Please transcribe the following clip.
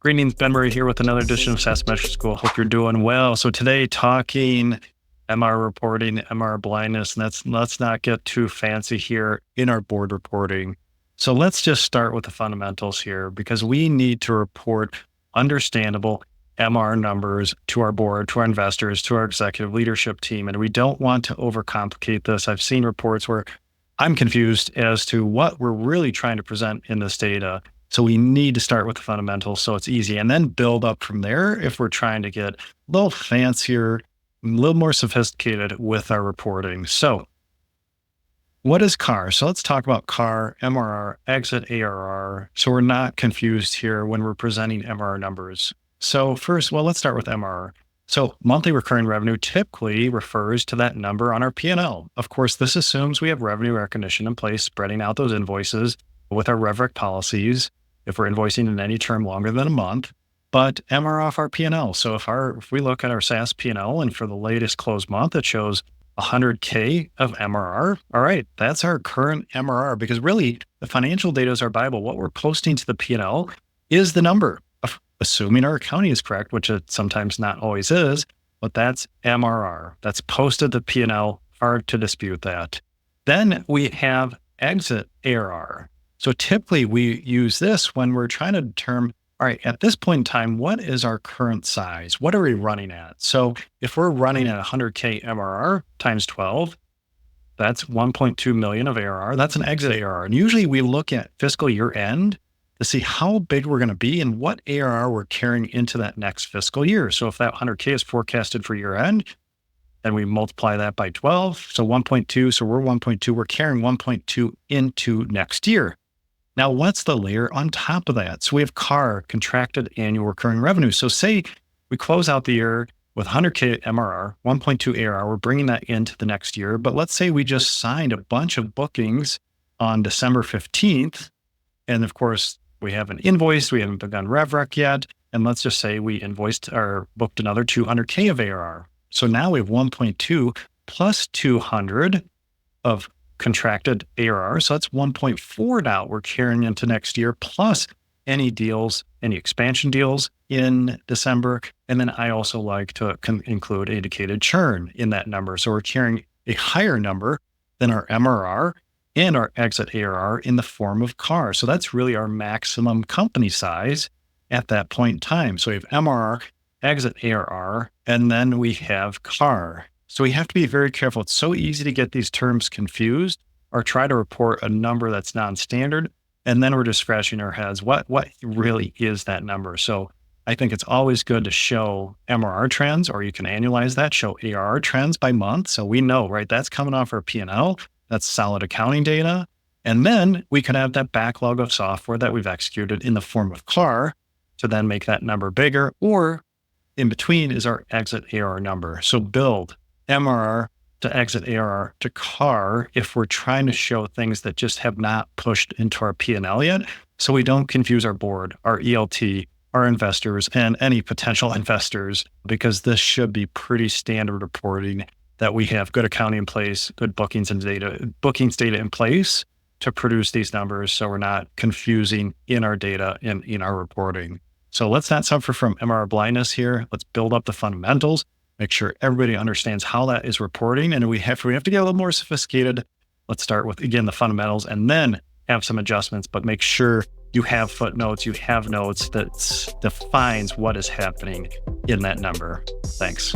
Greetings, Ben Murray here with another edition of SaaS Metrics School. Hope you're doing well. So today talking MR reporting, MR blindness, and let's not get too fancy here in our board reporting. So let's just start with the fundamentals here because we need to report understandable MR numbers to our board, to our investors, to our executive leadership team. And we don't want to overcomplicate this. I've seen reports where I'm confused as to what we're really trying to present in this data. So we need to start with the fundamentals so it's easy and then build up from there if we're trying to get a little fancier, a little more sophisticated with our reporting. So what is CARR? So let's talk about CARR, MRR, Exit ARR. So we're not confused here when we're presenting MRR numbers. So first, well, let's start with MRR. So monthly recurring revenue typically refers to that number on our P&L. Of course, this assumes we have revenue recognition in place, spreading out those invoices with our RevRec policies if we're invoicing in any term longer than a month, but MRR off our P&L. So if we look at our SaaS P&L and for the latest closed month, it shows 100K of MRR. All right, that's our current MRR because really the financial data is our Bible. What we're posting to the P&L is the number, assuming our accounting is correct, which it sometimes not always is, but that's MRR. That's posted to P&L, hard to dispute that. Then we have Exit ARR. So typically we use this when we're trying to determine, all right, at this point in time, what is our current size? What are we running at? So if we're running at 100K MRR times 12, that's 1.2 million of ARR. That's an exit ARR. And usually we look at fiscal year end to see how big we're going to be and what ARR we're carrying into that next fiscal year. So if that 100K is forecasted for year end, and we multiply that by 12, so 1.2, so we're 1.2, we're carrying 1.2 into next year. Now, what's the layer on top of that? So we have CARR, contracted annual recurring revenue. So say we close out the year with 100K MRR, 1.2 ARR, we're bringing that into the next year. But let's say we just signed a bunch of bookings on December 15th. And of course, we haven't invoiced, we haven't begun RevRec yet. And let's just say we invoiced or booked another 200K of ARR. So now we have 1.2 plus 200 of contracted ARR. So that's 1.4 now we're carrying into next year, plus any deals, any expansion deals in December. And then I also like to include indicated churn in that number. So we're carrying a higher number than our MRR and our exit ARR in the form of CARR. So that's really our maximum company size at that point in time. So we have MRR, exit ARR, and then we have CARR. So we have to be very careful. It's so easy to get these terms confused or try to report a number that's non-standard. And then we're just scratching our heads. What really is that number? So I think it's always good to show MRR trends, or you can annualize that, show ARR trends by month. So we know, right, that's coming off our P&L. That's solid accounting data. And then we can have that backlog of software that we've executed in the form of CARR to then make that number bigger, or in between is our exit ARR number. So build MRR to exit ARR to CARR if we're trying to show things that just have not pushed into our P&L yet, so we don't confuse our board, our ELT, our investors, and any potential investors, because this should be pretty standard reporting that we have good accounting in place, good bookings data in place to produce these numbers, so we're not confusing in our data and in our reporting. So let's not suffer from MRR blindness here. Let's build up the fundamentals. Make sure everybody understands how that is reporting. And we have to get a little more sophisticated. Let's start with, again, the fundamentals and then have some adjustments, but make sure you have footnotes, you have notes that defines what is happening in that number. Thanks.